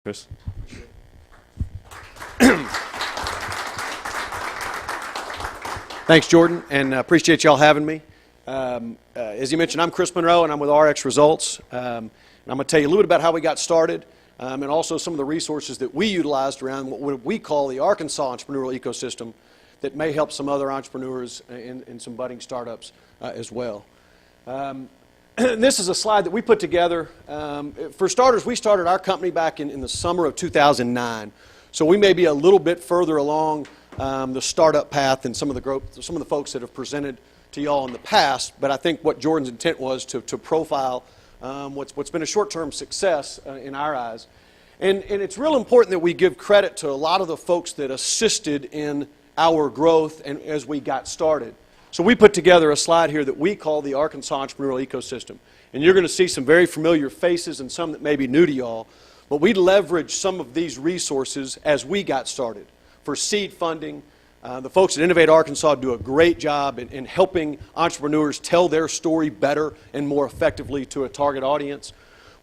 Chris. Thanks, Jordan, and appreciate y'all having me. As you mentioned, I'm Chris Monroe, and I'm with RxResults. And I'm going to tell you a little bit about how we got started, and also some of the resources that we utilized around what we call the Arkansas entrepreneurial ecosystem that may help some other entrepreneurs in some budding startups as well. This is a slide that we put together. For starters, we started our company back in the summer of 2009. So we may be a little bit further along the startup path than some of the folks that have presented to y'all in the past. But I think what Jordan's intent was to profile what's been a short-term success in our eyes. And it's real important that we give credit to a lot of the folks that assisted in our growth and as we got started. So we put together a slide here that we call the Arkansas entrepreneurial ecosystem. And you're going to see some very familiar faces and some that may be new to y'all. But we leveraged some of these resources as we got started. For seed funding, the folks at Innovate Arkansas do a great job in helping entrepreneurs tell their story better and more effectively to a target audience.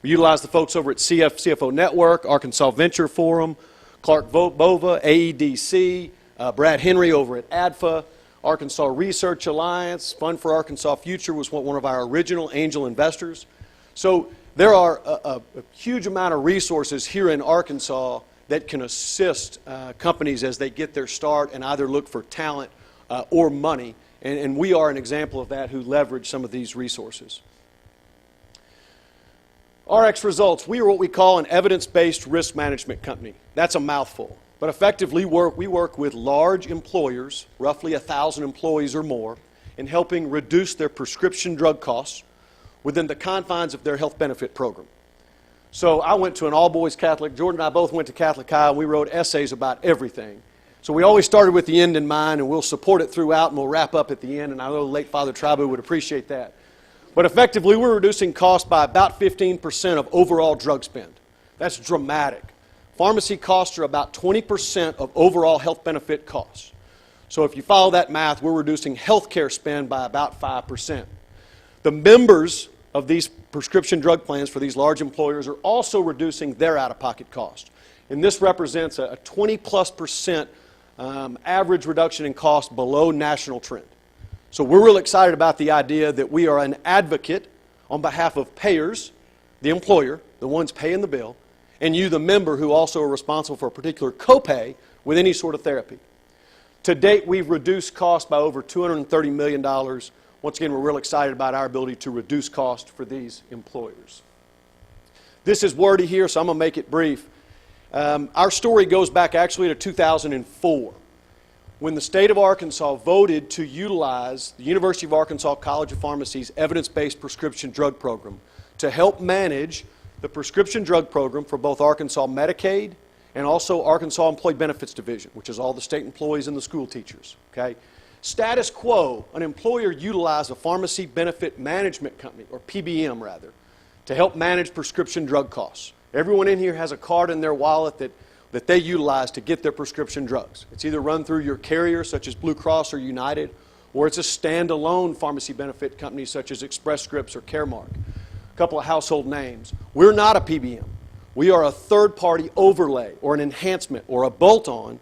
We utilize the folks over at CFO Network, Arkansas Venture Forum, Clark Bova, AEDC, Brad Henry over at ADFA, Arkansas Research Alliance, Fund for Arkansas Future was one of our original angel investors. So there are a huge amount of resources here in Arkansas that can assist companies as they get their start and either look for talent or money. And we are an example of that who leverage some of these resources. RxResults, we are what we call an evidence-based risk management company. That's a mouthful. But effectively, we work with large employers, roughly 1,000 employees or more, in helping reduce their prescription drug costs within the confines of their health benefit program. So I went to an all-boys Catholic. Jordan and I both went to Catholic High, and we wrote essays about everything. So we always started with the end in mind, and we'll support it throughout, and we'll wrap up at the end, and I know late Father Tribu would appreciate that. But effectively, we're reducing costs by about 15% of overall drug spend. That's dramatic. Pharmacy costs are about 20% of overall health benefit costs. So if you follow that math, we're reducing health care spend by about 5%. The members of these prescription drug plans for these large employers are also reducing their out-of-pocket cost. And this represents a 20+% average reduction in cost below national trend. So we're real excited about the idea that we are an advocate on behalf of payers, the employer, the ones paying the bill, and you, the member, who also are responsible for a particular copay with any sort of therapy. To date, we've reduced costs by over $230 million. Once again, we're real excited about our ability to reduce cost for these employers. This is wordy here, so I'm going to make it brief. Our story goes back actually to 2004, when the state of Arkansas voted to utilize the University of Arkansas College of Pharmacy's evidence-based prescription drug program to help manage the prescription drug program for both Arkansas Medicaid and also Arkansas Employee Benefits Division, which is all the state employees and the school teachers. Okay? Status quo, an employer utilized a pharmacy benefit management company, or PBM rather, to help manage prescription drug costs. Everyone in here has a card in their wallet that they utilize to get their prescription drugs. It's either run through your carrier, such as Blue Cross or United, or it's a standalone pharmacy benefit company, such as Express Scripts or Caremark. A couple of household names. We're not a PBM. We are a third-party overlay or an enhancement or a bolt-on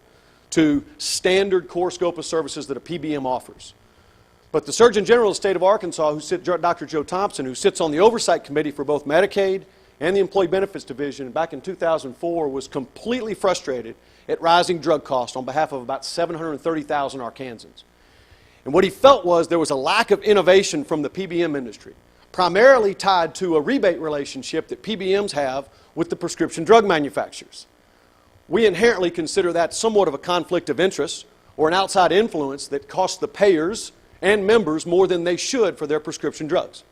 to standard core scope of services that a PBM offers. But the Surgeon General of the state of Arkansas, Dr. Joe Thompson, who sits on the oversight committee for both Medicaid and the Employee Benefits Division back in 2004, was completely frustrated at rising drug costs on behalf of about 730,000 Arkansans. And what he felt was there was a lack of innovation from the PBM industry, primarily tied to a rebate relationship that PBMs have with the prescription drug manufacturers. We inherently consider that somewhat of a conflict of interest or an outside influence that costs the payers and members more than they should for their prescription drugs.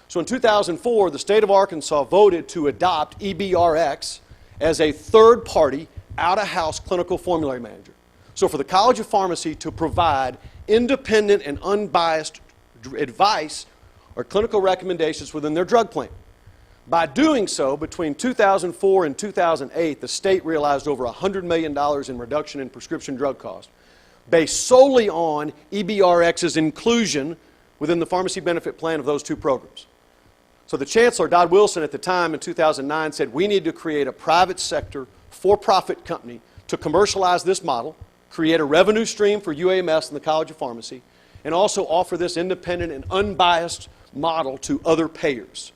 So in 2004, the state of Arkansas voted to adopt EBRX as a third-party, out-of-house clinical formulary manager. So for the College of Pharmacy to provide independent and unbiased advice or clinical recommendations within their drug plan. By doing so, between 2004 and 2008, the state realized over $100 million in reduction in prescription drug costs, based solely on EBRX's inclusion within the pharmacy benefit plan of those two programs. So the Chancellor, Dodd Wilson, at the time in 2009 said we need to create a private sector for-profit company to commercialize this model, create a revenue stream for UAMS and the College of Pharmacy, and also offer this independent and unbiased model to other payers.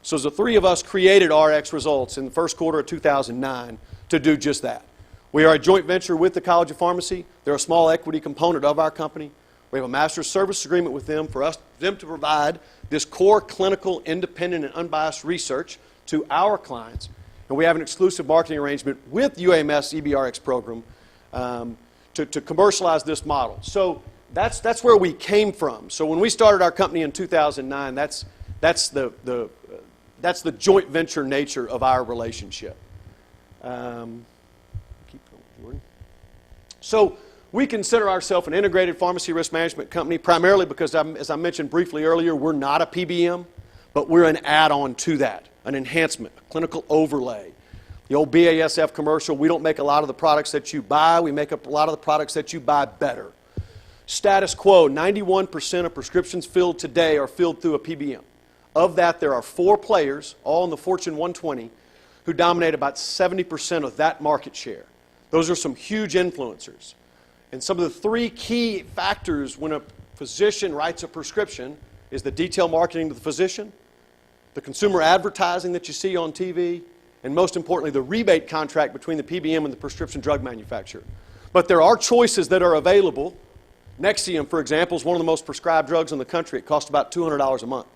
So the three of us created RxResults in the first quarter of 2009 to do just that. We are a joint venture with the College of Pharmacy. They're a small equity component of our company. We have a master service agreement with them for them to provide this core clinical, independent, and unbiased research to our clients. And we have an exclusive marketing arrangement with UAMS EBRX program to commercialize this model. So that's where we came from. So when we started our company in 2009, that's the joint venture nature of our relationship. Keep going, Jordan. So we consider ourselves an integrated pharmacy risk management company primarily because, as I mentioned briefly earlier, we're not a PBM, but we're an add-on to that, an enhancement, a clinical overlay. The old BASF commercial, we don't make a lot of the products that you buy, we make up a lot of the products that you buy better. Status quo, 91% of prescriptions filled today are filled through a PBM. Of that, there are 4 players, all in the Fortune 120, who dominate about 70% of that market share. Those are some huge influencers. And some of the 3 key factors when a physician writes a prescription is the detailed marketing to the physician, the consumer advertising that you see on TV, and most importantly, the rebate contract between the PBM and the prescription drug manufacturer. But there are choices that are available. Nexium, for example, is one of the most prescribed drugs in the country. It costs about $200 a month.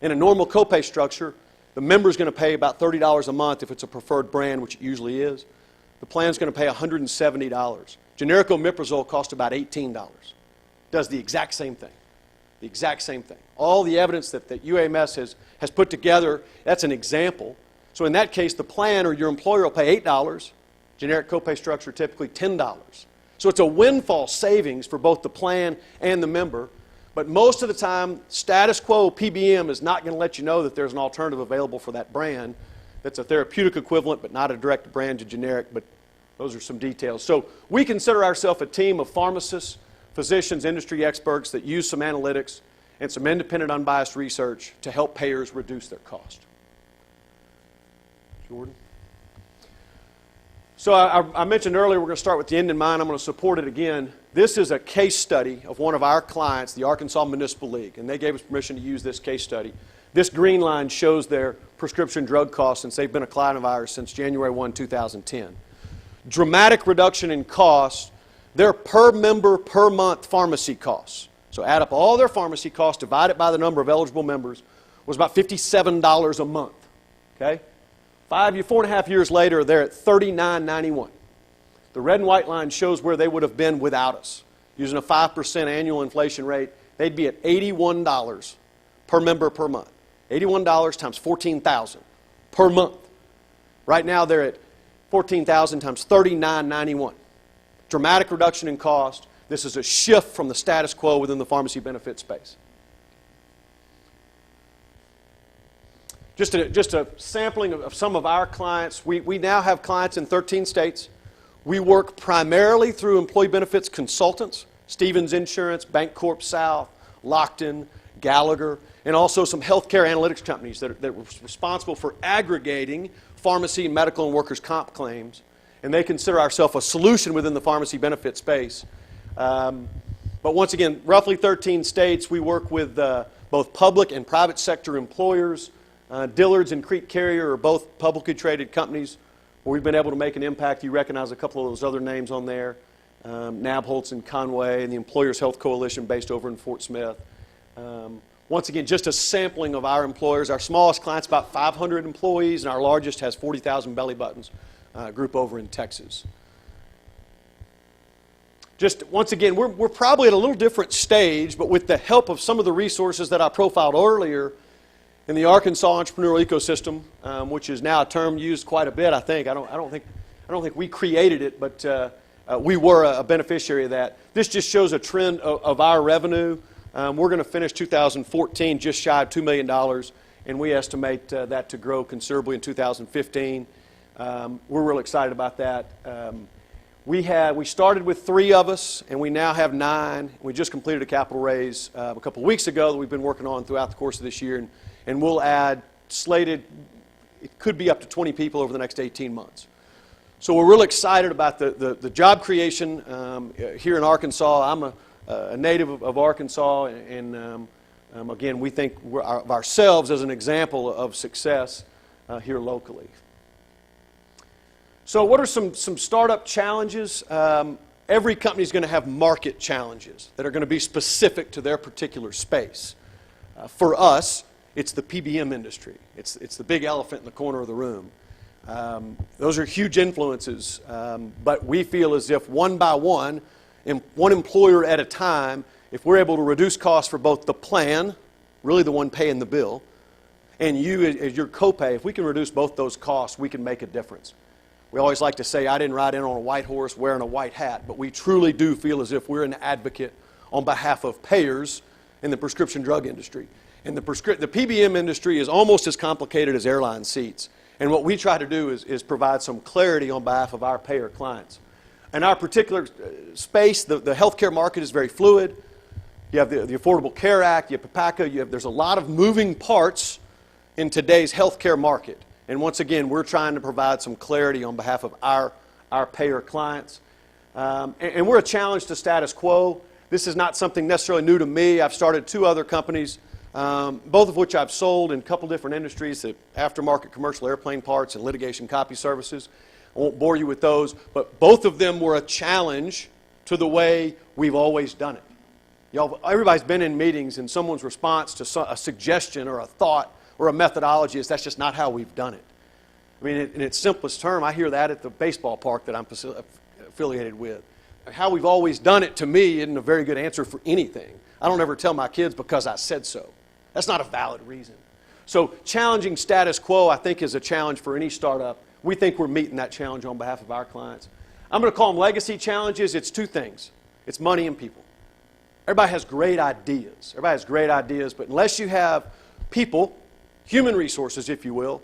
In a normal copay structure, the member is going to pay about $30 a month if it's a preferred brand, which it usually is. The plan is going to pay $170. Generic omeprazole costs about $18. Does the exact same thing. The exact same thing. All the evidence that UAMS has put together, that's an example. So in that case, the plan or your employer will pay $8. Generic copay structure typically $10. So it's a windfall savings for both the plan and the member. But most of the time, status quo PBM is not going to let you know that there's an alternative available for that brand that's a therapeutic equivalent but not a direct brand to generic, but those are some details. So we consider ourselves a team of pharmacists, physicians, industry experts that use some analytics and some independent, unbiased research to help payers reduce their cost. Jordan? So I mentioned earlier we're going to start with the end in mind. I'm going to support it again. This is a case study of one of our clients, the Arkansas Municipal League, and they gave us permission to use this case study. This green line shows their prescription drug costs since they've been a client of ours since January 1, 2010. Dramatic reduction in costs. Their per member per month pharmacy costs, so add up all their pharmacy costs, divide it by the number of eligible members, was about $57 a month. Okay? 4.5 years later, they're at $39.91. The red and white line shows where they would have been without us. Using a 5% annual inflation rate, they'd be at $81 per member per month. $81 times 14,000 per month. Right now, they're at 14,000 times $39.91. Dramatic reduction in cost. This is a shift from the status quo within the pharmacy benefit space. Just a sampling of some of our clients. We now have clients in 13 states. We work primarily through employee benefits consultants, Stevens Insurance, Bancorp South, Lockton, Gallagher, and also some healthcare analytics companies that are responsible for aggregating pharmacy, medical, and workers' comp claims. And they consider ourselves a solution within the pharmacy benefit space. But once again, roughly 13 states. We work with both public and private sector employers. Dillard's and Creek Carrier are both publicly traded companies where we've been able to make an impact. You recognize a couple of those other names on there. Nabholz and Conway, and the Employers Health Coalition based over in Fort Smith. Once again, just a sampling of our employers. Our smallest client's about 500 employees, and our largest has 40,000 belly buttons, group over in Texas. Just once again, we're probably at a little different stage, but with the help of some of the resources that I profiled earlier in the Arkansas entrepreneurial ecosystem, which is now a term used quite a bit, I think. I don't think we created it, but we were a beneficiary of that. This just shows a trend of our revenue. We're going to finish 2014 just shy of $2 million, and we estimate that to grow considerably in 2015. We're real excited about that. We started with 3 of us, and we now have 9. We just completed a capital raise a couple of weeks ago that we've been working on throughout the course of this year, and and we'll add slated, it could be up to 20 people over the next 18 months. So we're really excited about the job creation here in Arkansas. I'm a native of Arkansas, and again, we think of ourselves as an example of success here locally. So what are some startup challenges? Every company is going to have market challenges that are going to be specific to their particular space. For us, it's the PBM industry. It's the big elephant in the corner of the room. Those are huge influences, but we feel as if one by one, one employer at a time, if we're able to reduce costs for both the plan, really the one paying the bill, and you as your copay, if we can reduce both those costs, we can make a difference. We always like to say, I didn't ride in on a white horse wearing a white hat, but we truly do feel as if we're an advocate on behalf of payers in the prescription drug industry. And the PBM industry is almost as complicated as airline seats. And what we try to do is provide some clarity on behalf of our payer clients. In our particular space, the healthcare market is very fluid. You have the Affordable Care Act, you have PPACA, there's a lot of moving parts in today's healthcare market. And once again, we're trying to provide some clarity on behalf of our payer clients. And we're a challenge to status quo. This is not something necessarily new to me. I've started 2 other companies, both of which I've sold in a couple different industries, the aftermarket commercial airplane parts and litigation copy services. I won't bore you with those, but both of them were a challenge to the way we've always done it. Everybody's been in meetings, and someone's response to a suggestion or a thought or a methodology is that's just not how we've done it. I mean, in its simplest term, I hear that at the baseball park that I'm affiliated with. How we've always done it, to me, isn't a very good answer for anything. I don't ever tell my kids because I said so. That's not a valid reason. So challenging status quo, I think, is a challenge for any startup. We think we're meeting that challenge on behalf of our clients. I'm going to call them legacy challenges. It's 2 things. It's money and people. Everybody has great ideas. Everybody has great ideas, but unless you have people, human resources, if you will,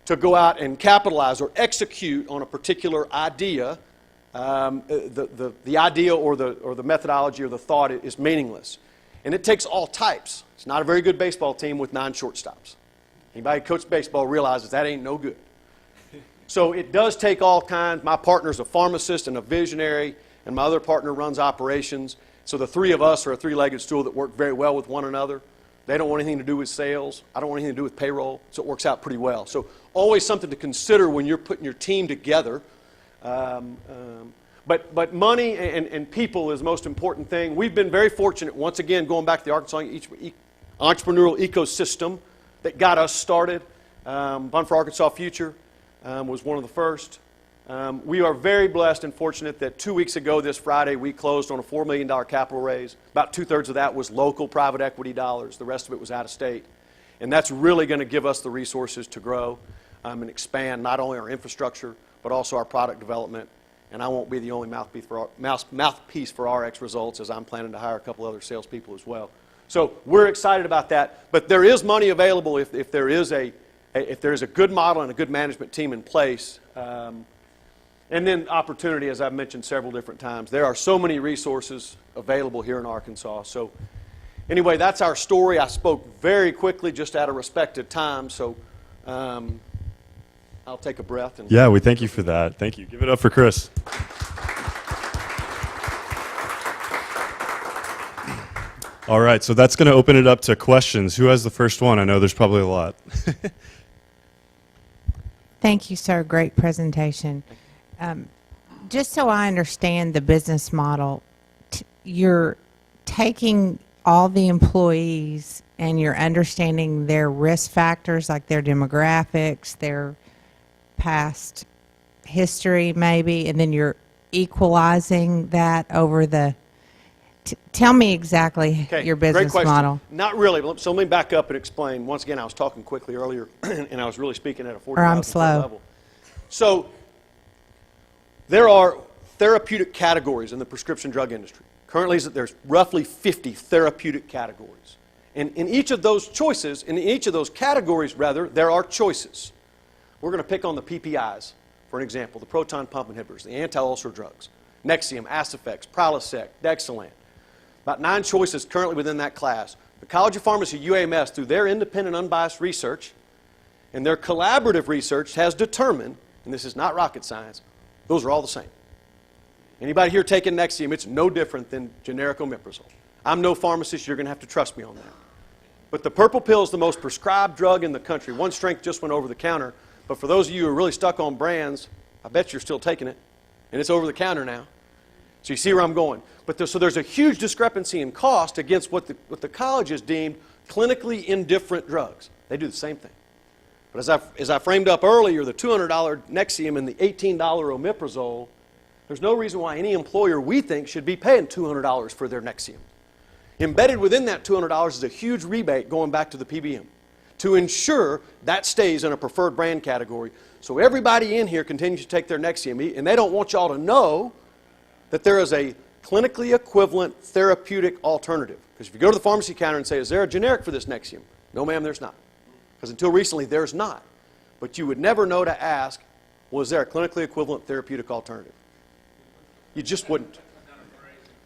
to go out and capitalize or execute on a particular idea, the idea or the methodology or the thought is meaningless. And it takes all types. It's not a very good baseball team with 9 shortstops. Anybody who coached baseball realizes that ain't no good. So it does take all kinds. My partner's a pharmacist and a visionary, and my other partner runs operations. So the 3 of us are a 3-legged stool that work very well with one another. They don't want anything to do with sales. I don't want anything to do with payroll. So it works out pretty well. So always something to consider when you're putting your team together. But money and people is the most important thing. We've been very fortunate, once again, going back to the Arkansas entrepreneurial ecosystem that got us started. Fund for Arkansas Future was one of the first. We are very blessed and fortunate that 2 weeks ago this Friday we closed on a $4 million capital raise. About 2/3 of that was local private equity dollars. The rest of it was out of state. And that's really going to give us the resources to grow and expand not only our infrastructure but also our product development. And I won't be the only mouthpiece for RxResults, as I'm planning to hire a couple other salespeople as well. So we're excited about that. But there is money available if there is a good model and a good management team in place. And then opportunity, as I've mentioned several different times. There are so many resources available here in Arkansas. So anyway, that's our story. I spoke very quickly just out of respect to time. So I'll take a breath. Yeah, we thank you for that. Thank you. Give it up for Chris. All right, so that's going to open it up to questions. Who has the first one? I know there's probably a lot. Thank you, sir. Great presentation. Just so I understand the business model, you're taking all the employees and you're understanding their risk factors, like their demographics, their past history maybe, and then you're equalizing that over the... tell me exactly your business model. Not really. So let me back up and explain. Once again, I was talking quickly earlier, and I was really speaking at a 40,000 foot level. So there are therapeutic categories in the prescription drug industry. Currently, there's roughly 50 therapeutic categories. And in each of those choices, in each of those categories, rather, there are choices. We're going to pick on the PPIs, for an example, the proton pump inhibitors, the anti-ulcer drugs, Nexium, Acifex, Prilosec, Dexilant. About 9 choices currently within that class. The College of Pharmacy, UAMS, through their independent, unbiased research and their collaborative research has determined, and this is not rocket science, those are all the same. Anybody here taking Nexium, it's no different than generic omeprazole. I'm no pharmacist, you're going to have to trust me on that. But the purple pill is the most prescribed drug in the country. One strength just went over the counter, but for those of you who are really stuck on brands, I bet you're still taking it, and it's over the counter now. So you see where I'm going. But so there's a huge discrepancy in cost against what the college has deemed clinically indifferent drugs. They do the same thing. But as I framed up earlier, the $200 Nexium and the $18 omeprazole, there's no reason why any employer, we think, should be paying $200 for their Nexium. Embedded within that $200 is a huge rebate going back to the PBM to ensure that stays in a preferred brand category. So everybody in here continues to take their Nexium, and they don't want y'all to know that there is a clinically equivalent therapeutic alternative. Because if you go to the pharmacy counter and say, is there a generic for this Nexium? No, ma'am, there's not. Because until recently, there's not. But you would never know to ask, was there a clinically equivalent therapeutic alternative? You just wouldn't.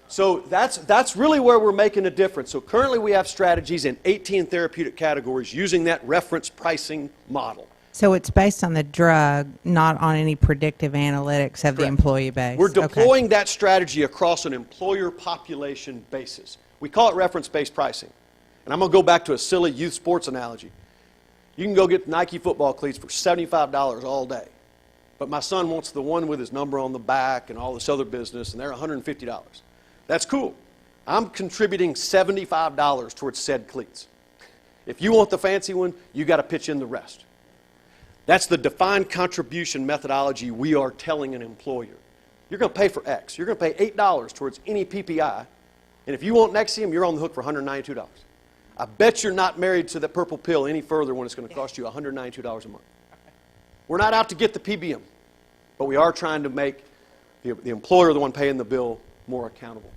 So that's really where we're making a difference. So currently we have strategies in 18 therapeutic categories using that reference pricing model. So it's based on the drug, not on any predictive analytics of the Correct. employee base. We're deploying that strategy across an employer population basis. We call it reference-based pricing. And I'm going to go back to a silly youth sports analogy. You can go get Nike football cleats for $75 all day. But my son wants the one with his number on the back and all this other business, and they're $150. That's cool. I'm contributing $75 towards said cleats. If you want the fancy one, you got to pitch in the rest. That's the defined contribution methodology we are telling an employer. You're going to pay for X. You're going to pay $8 towards any PPI, and if you want Nexium, you're on the hook for $192. I bet you're not married to the purple pill any further when it's going to cost you $192 a month. We're not out to get the PBM, but we are trying to make the employer, the one paying the bill, more accountable.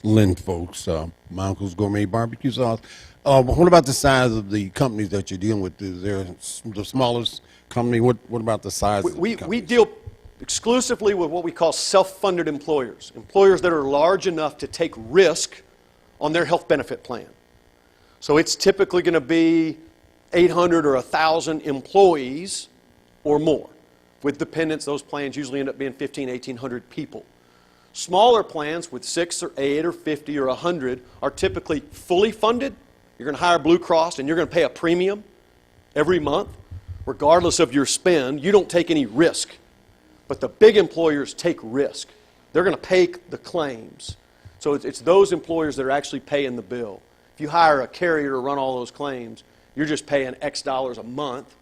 Lynn, folks, my uncle's Gourmet Barbecue Sauce. What about the size of the companies that you're dealing with? Is there the smallest company? What about the size of the We companies? deal exclusively with what we call self-funded employers, employers that are large enough to take risk on their health benefit plan. So it's typically going to be 800 or 1,000 employees or more. With dependents, those plans usually end up being 1,800 people. Smaller plans with 6 or 8 or 50 or 100 are typically fully funded. You're going to hire Blue Cross and you're going to pay a premium every month, regardless of your spend. You don't take any risk. But the big employers take risk. They're going to pay the claims. So it's those employers that are actually paying the bill. If you hire a carrier to run all those claims, you're just paying X dollars a month,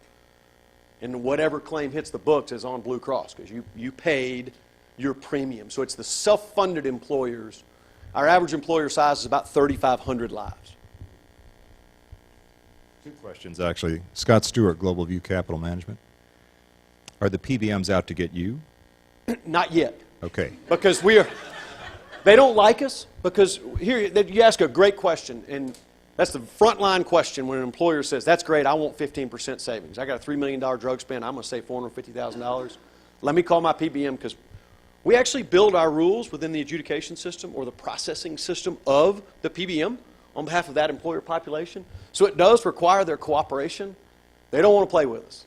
and whatever claim hits the books is on Blue Cross because you paid your premium. So it's the self-funded employers. Our average employer size is about 3,500 lives. Two questions, actually. Scott Stewart, Global View Capital Management. Are the PBMs out to get you? Not yet. Okay. Because they don't like us. Because here, you ask a great question, and that's the frontline question when an employer says, that's great, I want 15% savings. I got a $3 million drug spend, I'm going to save $450,000. Let me call my PBM because we actually build our rules within the adjudication system or the processing system of the PBM on behalf of that employer population. So it does require their cooperation. They don't want to play with us.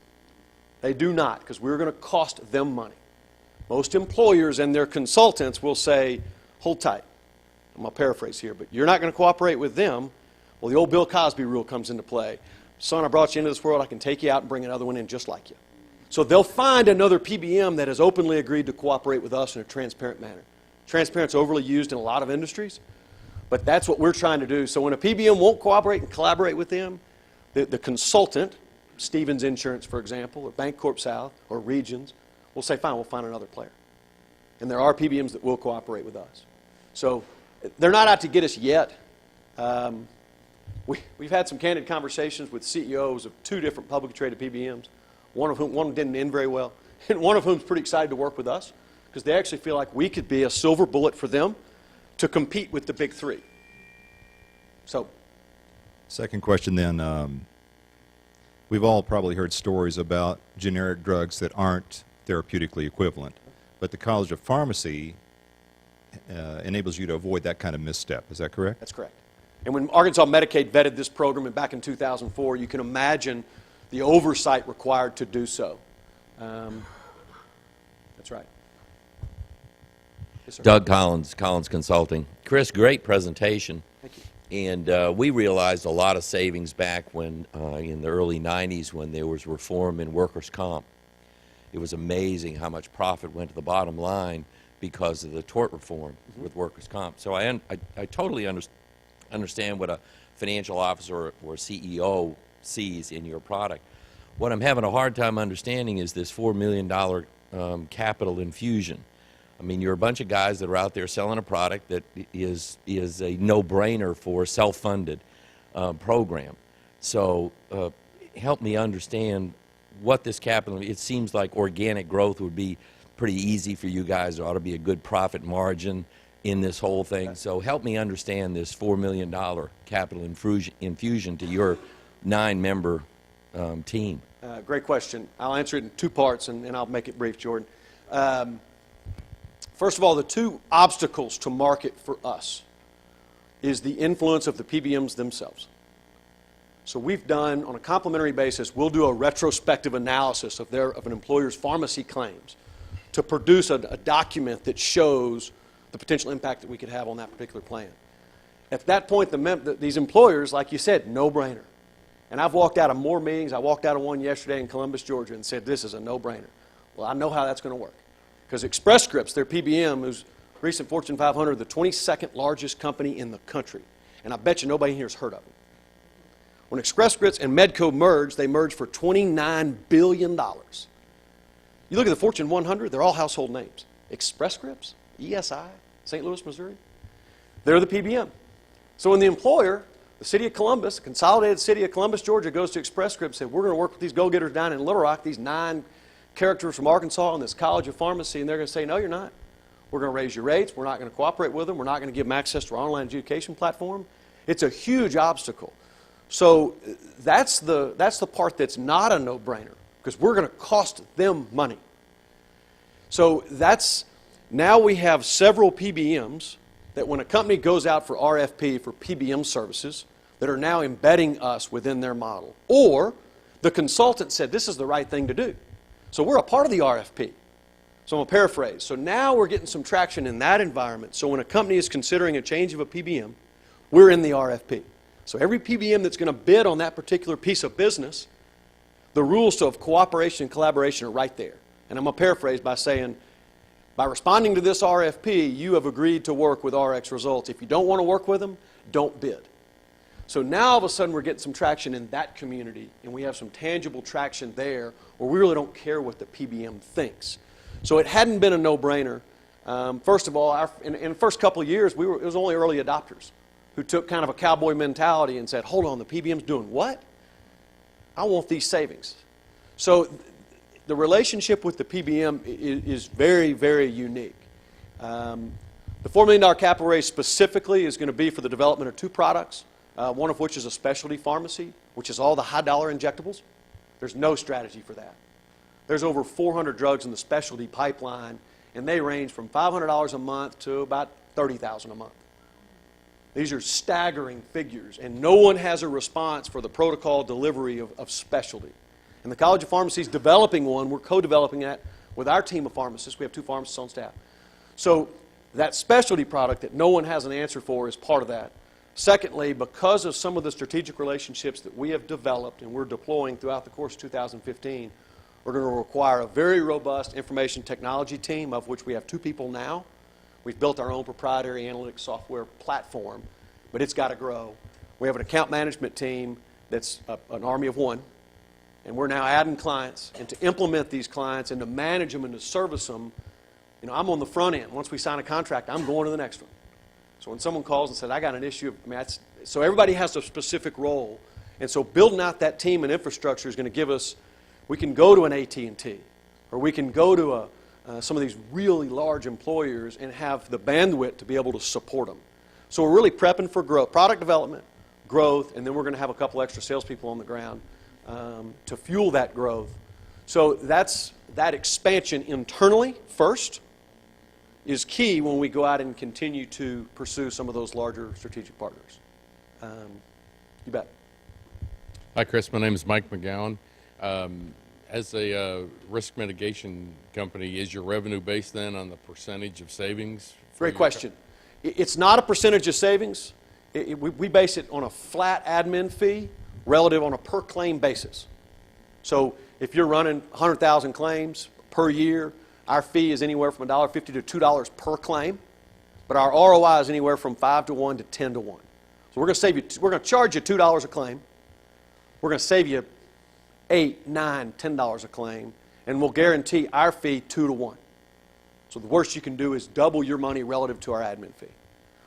They do not, because we're going to cost them money. Most employers and their consultants will say, hold tight. I'm going to paraphrase here, but you're not going to cooperate with them. Well, the old Bill Cosby rule comes into play. Son, I brought you into this world. I can take you out and bring another one in just like you. So they'll find another PBM that has openly agreed to cooperate with us in a transparent manner. Transparent's overly used in a lot of industries, but that's what we're trying to do. So when a PBM won't cooperate and collaborate with them, the consultant, Stevens Insurance, for example, or Bancorp South, or Regions, will say, fine, we'll find another player. And there are PBMs that will cooperate with us. So they're not out to get us yet. We've had some candid conversations with CEOs of 2 different publicly traded PBMs, one didn't end very well, and one of whom is pretty excited to work with us because they actually feel like we could be a silver bullet for them to compete with the big 3. So, Second question then. We've all probably heard stories about generic drugs that aren't therapeutically equivalent, but the College of Pharmacy enables you to avoid that kind of misstep. Is that correct? That's correct. And when Arkansas Medicaid vetted this program back in 2004, you can imagine the oversight required to do so. That's right. Yes, sir. Doug Collins, Collins Consulting. Chris, great presentation. Thank you. And we realized a lot of savings back when, in the early 90s, when there was reform in workers' comp. It was amazing how much profit went to the bottom line because of the tort reform with workers' comp. So I totally understand what a financial officer or CEO sees in your product. What I'm having a hard time understanding is this $4 million capital infusion. I mean, you're a bunch of guys that are out there selling a product that is a no-brainer for a self-funded program. So help me understand what this capital, it seems like organic growth would be pretty easy for you guys. There ought to be a good profit margin in this whole thing. So help me understand this $4 million capital infusion to your 9-member team. Great question. I'll answer it in 2 parts, and I'll make it brief, Jordan. First of all, the 2 obstacles to market for us is the influence of the PBMs themselves. So we've done, on a complementary basis, we'll do a retrospective analysis of an employer's pharmacy claims to produce a document that shows the potential impact that we could have on that particular plan. At that point, these employers, like you said, no-brainer. And I've walked out of more meetings. I walked out of one yesterday in Columbus, Georgia, and said, this is a no-brainer. Well, I know how that's going to work. Because Express Scripts, their PBM, who's recent Fortune 500, the 22nd largest company in the country. And I bet you nobody here has heard of them. When Express Scripts and Medco merged, they merged for $29 billion. You look at the Fortune 100, they're all household names. Express Scripts, ESI, St. Louis, Missouri. They're the PBM. So when the employer, the city of Columbus, the consolidated city of Columbus, Georgia, goes to Express Scripts and said, we're going to work with these go-getters down in Little Rock, these 9 characters from Arkansas in this College of Pharmacy, and they're going to say, no, you're not. We're going to raise your rates. We're not going to cooperate with them. We're not going to give them access to our online education platform. It's a huge obstacle. So that's the part that's not a no-brainer, because we're going to cost them money. So now we have several PBMs that when a company goes out for RFP for PBM services that are now embedding us within their model. Or the consultant said this is the right thing to do. So we're a part of the RFP. So I'm going to paraphrase. So now we're getting some traction in that environment. So when a company is considering a change of a PBM, we're in the RFP. So every PBM that's going to bid on that particular piece of business, the rules of cooperation and collaboration are right there. And I'm going to paraphrase by saying, by responding to this RFP, you have agreed to work with RxResults. If you don't want to work with them, don't bid. So now all of a sudden we're getting some traction in that community, and we have some tangible traction there where we really don't care what the PBM thinks. So it hadn't been a no-brainer. First of all, in the first couple of years, it was only early adopters who took kind of a cowboy mentality and said, hold on, the PBM's doing what? I want these savings. So the relationship with the PBM is very, very unique. The $4 million capital raise specifically is going to be for the development of 2 products, one of which is a specialty pharmacy, which is all the high-dollar injectables. There's no strategy for that. There's over 400 drugs in the specialty pipeline, and they range from $500 a month to about $30,000 a month. These are staggering figures, and no one has a response for the protocol delivery of specialty. And the College of Pharmacy is developing one. We're co-developing that with our team of pharmacists. We have 2 pharmacists on staff. So that specialty product that no one has an answer for is part of that. Secondly, because of some of the strategic relationships that we have developed and we're deploying throughout the course of 2015, we're going to require a very robust information technology team, of which we have 2 people now. We've built our own proprietary analytics software platform, but it's got to grow. We have an account management team that's an army of 1, and we're now adding clients. And to implement these clients and to manage them and to service them, I'm on the front end. Once we sign a contract, I'm going to the next one. So when someone calls and says, I got an issue, so everybody has a specific role. And so building out that team and infrastructure is going to give us, we can go to an AT&T, or we can go to some of these really large employers and have the bandwidth to be able to support them. So we're really prepping for growth, product development, growth, and then we're going to have a couple extra salespeople on the ground to fuel that growth. So that's that expansion internally first, is key when we go out and continue to pursue some of those larger strategic partners. You bet. Hi, Chris. My name is Mike McGowan. As a risk mitigation company, is your revenue based then on the percentage of savings? Great question. It's not a percentage of savings. We base it on a flat admin fee relative on a per claim basis. So if you're running 100,000 claims per year, our fee is anywhere from $1.50 to $2 per claim, but our ROI is anywhere from 5 to 1 to 10 to 1. So we're going to charge you $2 a claim. We're going to save you $8, $9, $10 a claim, and we'll guarantee our fee 2 to 1. So the worst you can do is double your money relative to our admin fee.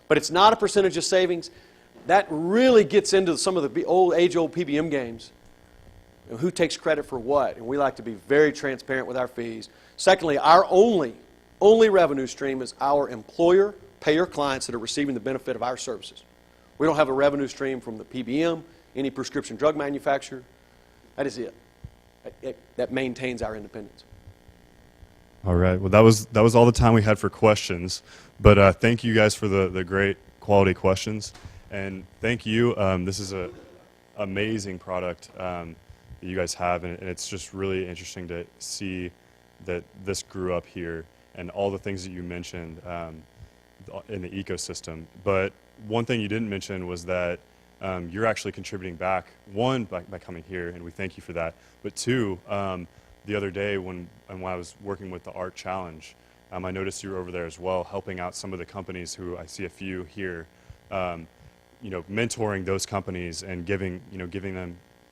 But it's not a percentage of savings. That really gets into some of the age-old PBM games. Who takes credit for what? And we like to be very transparent with our fees. Secondly, our only revenue stream is our employer payer clients that are receiving the benefit of our services. We don't have a revenue stream from the PBM, any prescription drug manufacturer. That is it. That maintains our independence. All right. Well, that was all the time we had for questions. But thank you guys for the great quality questions. And thank you. This is an amazing product that you guys have. And it's just really interesting to see that this grew up here and all the things that you mentioned in the ecosystem. But one thing you didn't mention was that you're actually contributing back, one, by coming here, and we thank you for that. But two, the other day when I was working with the Art Challenge, I noticed you were over there as well, helping out some of the companies who I see a few here, mentoring those companies and giving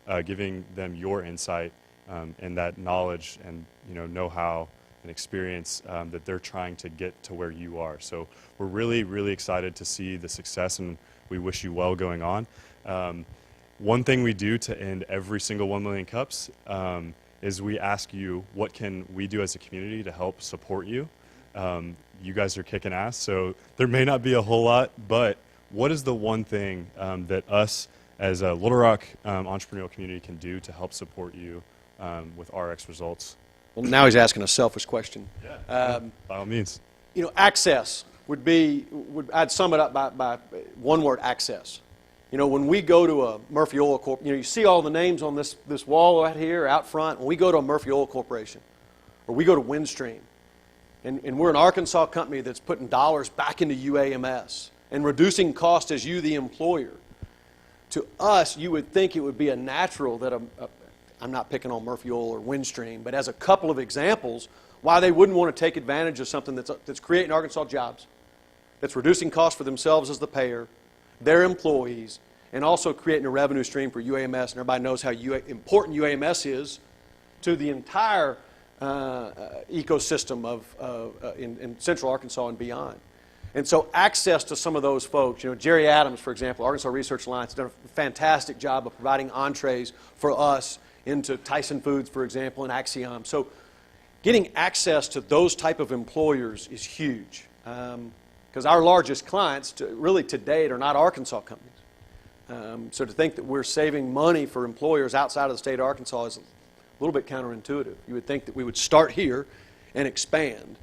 them your insight and that knowledge and know-how and experience that they're trying to get to where you are. So we're really, really excited to see the success, and we wish you well going on. One thing we do to end every single 1 million cups is we ask you, what can we do as a community to help support you? You guys are kicking ass, so there may not be a whole lot, but what is the one thing that us as a Little Rock entrepreneurial community can do to help support you with RxResults? Well, now he's asking a selfish question. Yeah, by all means. Access I'd sum it up by one word: access. When we go to a Murphy Oil Corp, you see all the names on this wall out here, out front. When we go to a Murphy Oil Corporation, or we go to Windstream, and we're an Arkansas company that's putting dollars back into UAMS and reducing cost as you, the employer. To us, you would think it would be a natural that I'm not picking on Murphy Oil or Windstream, but as a couple of examples, why they wouldn't want to take advantage of something that's creating Arkansas jobs, that's reducing costs for themselves as the payer, their employees, and also creating a revenue stream for UAMS. And everybody knows how important UAMS is to the entire ecosystem in Central Arkansas and beyond. And so access to some of those folks, Jerry Adams, for example, Arkansas Research Alliance, has done a fantastic job of providing entrees for us into Tyson Foods, for example, and Axiom. So getting access to those type of employers is huge, because our largest clients, really to date, are not Arkansas companies. So to think that we're saving money for employers outside of the state of Arkansas is a little bit counterintuitive. You would think that we would start here and expand,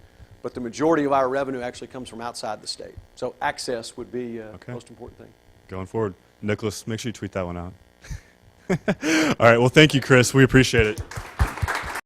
but the majority of our revenue actually comes from outside the state. So access would be the most important thing. Going forward. Nicholas, make sure you tweet that one out. All right, well, thank you, Chris. We appreciate it.